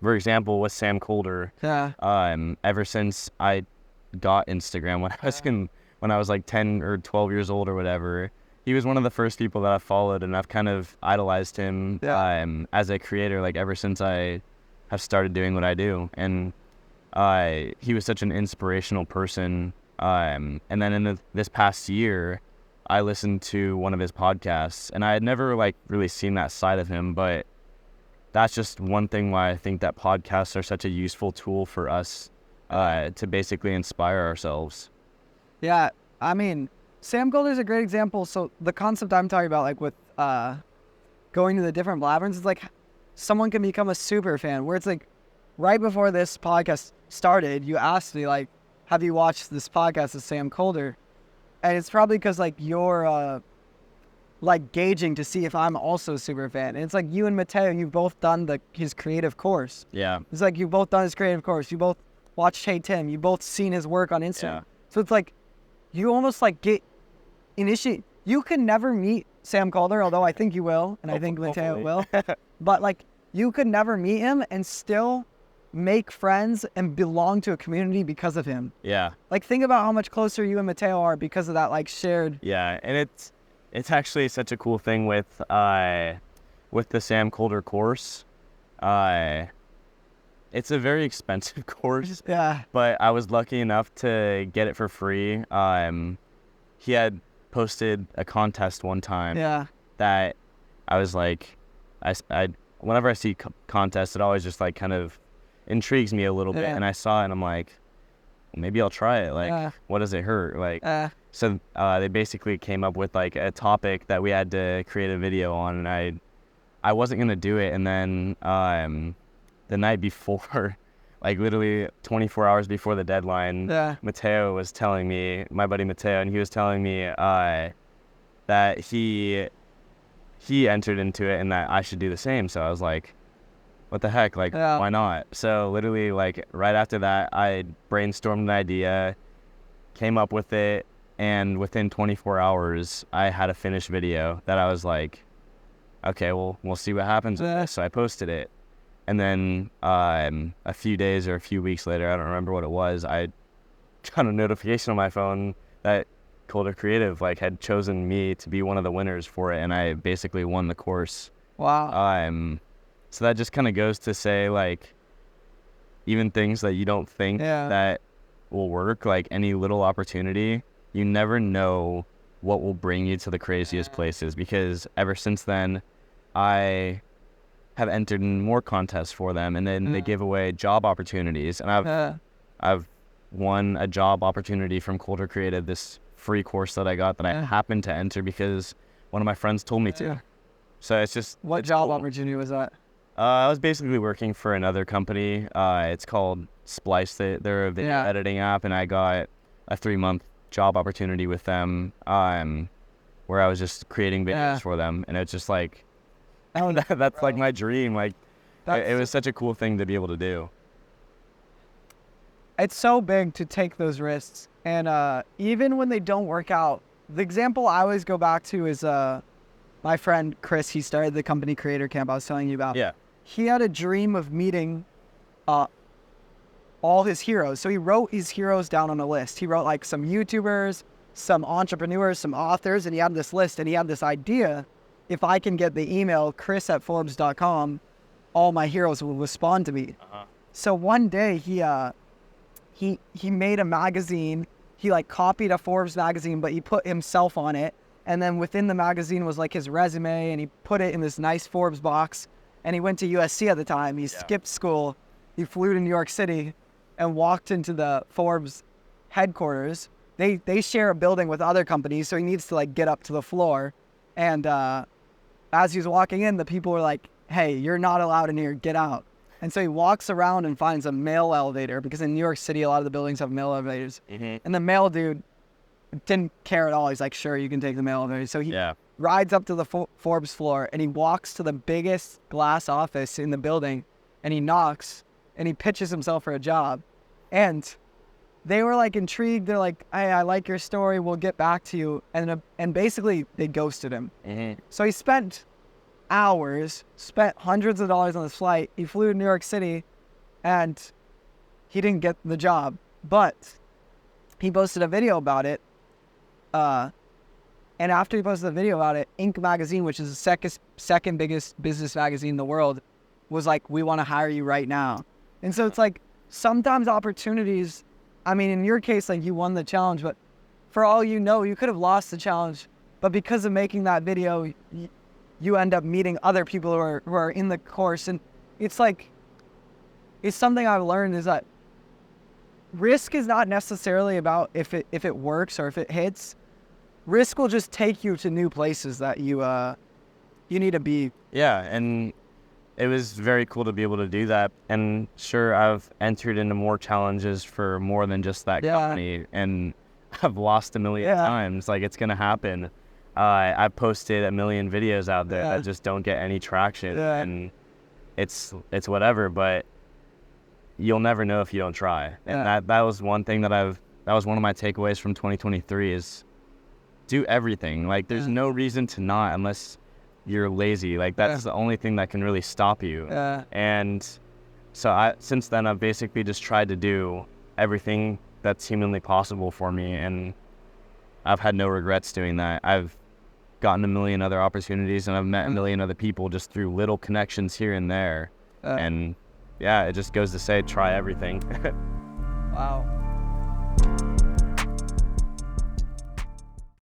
for example, with Sam Kolder, ever since I got Instagram when I was like 10 or 12 years old or whatever, he was one of the first people that I followed, and I've kind of idolized him as a creator, like ever since I have started doing what I do. And he was such an inspirational person. And then in this past year, I listened to one of his podcasts, and I had never like really seen that side of him, but that's just one thing why I think that podcasts are such a useful tool for us to basically inspire ourselves. Yeah, I mean, Sam Kolder is a great example. So the concept I'm talking about, like with going to the different labyrinths, is like someone can become a super fan, where it's like right before this podcast started, you asked me like, have you watched this podcast with Sam Kolder? And it's probably because like you're like gauging to see if I'm also a super fan. And it's like you and Mateo, you've both done his creative course. Yeah. It's like you've both done his creative course. You both watched Hey Tim. You both seen his work on Instagram. Yeah. So it's like you almost like get initiate. You can never meet Sam Kolder, although I think you will, and I think Mateo will. But like you could never meet him and still make friends and belong to a community because of him. Yeah. Like think about how much closer you and Mateo are because of that like shared. Yeah, and it's actually such a cool thing with the Sam Kolder course. It's a very expensive course. Yeah. But I was lucky enough to get it for free. He had posted a contest one time. Yeah. That I was like, I whenever I see contests, it always just like kind of intrigues me a little bit. And I saw it and I'm like, maybe I'll try it. Like, what does it hurt? Like, so they basically came up with like a topic that we had to create a video on, and I wasn't gonna do it. And then the night before, like literally 24 hours before the deadline, Mateo was telling me, my buddy Mateo, and he was telling me that he entered into it and that I should do the same. So I was like, what the heck? Like, why not? So literally, like, right after that, I brainstormed an idea, came up with it, and within 24 hours, I had a finished video that I was like, okay, well, we'll see what happens with this. So I posted it. And then a few days or a few weeks later, I don't remember what it was, I got a notification on my phone that Kolder Creative like had chosen me to be one of the winners for it, and I basically won the course. Wow. So that just kind of goes to say, like, even things that you don't think that will work, like any little opportunity, you never know what will bring you to the craziest places. Because ever since then, I have entered in more contests for them, and then they give away job opportunities. And I've won a job opportunity from Kolder Creative, this free course that I got that I happened to enter because one of my friends told me to. So it's just... What job opportunity was that? I was basically working for another company. It's called Splice. They're a video editing app, and I got a 3-month job opportunity with them, where I was just creating videos for them, and it's just like, that's like my dream. Like, it was such a cool thing to be able to do. It's so big to take those risks, and even when they don't work out, the example I always go back to is my friend Chris. He started the company Creator Camp I was telling you about. Yeah. He had a dream of meeting all his heroes. So he wrote his heroes down on a list. He wrote like some YouTubers, some entrepreneurs, some authors, and he had this list, and he had this idea. If I can get the email chris@forbes.com, all my heroes will respond to me. So one day he made a magazine. He like copied a Forbes magazine, but he put himself on it. And then within the magazine was like his resume, and he put it in this nice Forbes box. And he went to USC at the time. He skipped school. He flew to New York City and walked into the Forbes headquarters. They share a building with other companies, so he needs to like get up to the floor. And as he was walking in, the people were like, hey, you're not allowed in here, get out. And so he walks around and finds a male elevator, because in New York City, a lot of the buildings have male elevators. And the male dude didn't care at all. He's like, sure, you can take the male elevator. So he rides up to the Forbes floor, and he walks to the biggest glass office in the building, and he knocks, and he pitches himself for a job. And they were like intrigued. They're like, hey, I like your story. We'll get back to you. And basically they ghosted him. So he spent hours, spent hundreds of dollars on this flight. He flew to New York City, and he didn't get the job, but he posted a video about it. And after he posted the video about it, Inc. magazine, which is the second biggest business magazine in the world, was like, we want to hire you right now. And so it's like, sometimes opportunities, I mean, in your case, like, you won the challenge, but for all you know, you could have lost the challenge. But because of making that video, you end up meeting other people who are in the course. And it's like, it's something I've learned is that risk is not necessarily about if it works or if it hits. Risk will just take you to new places that you need to be. Yeah, and it was very cool to be able to do that. And sure, I've entered into more challenges for more than just that company, and I've lost a million times. Like, it's gonna happen. I posted a million videos out there that just don't get any traction, and it's whatever. But you'll never know if you don't try. And that was one thing that was one of my takeaways from 2023 is do everything. Like, there's no reason to not unless you're lazy. Like, that's the only thing that can really stop you. And so since then, I've basically just tried to do everything that's humanly possible for me, and I've had no regrets doing that. I've gotten a million other opportunities, and I've met a million other people just through little connections here and there. And yeah, it just goes to say, try everything. Wow.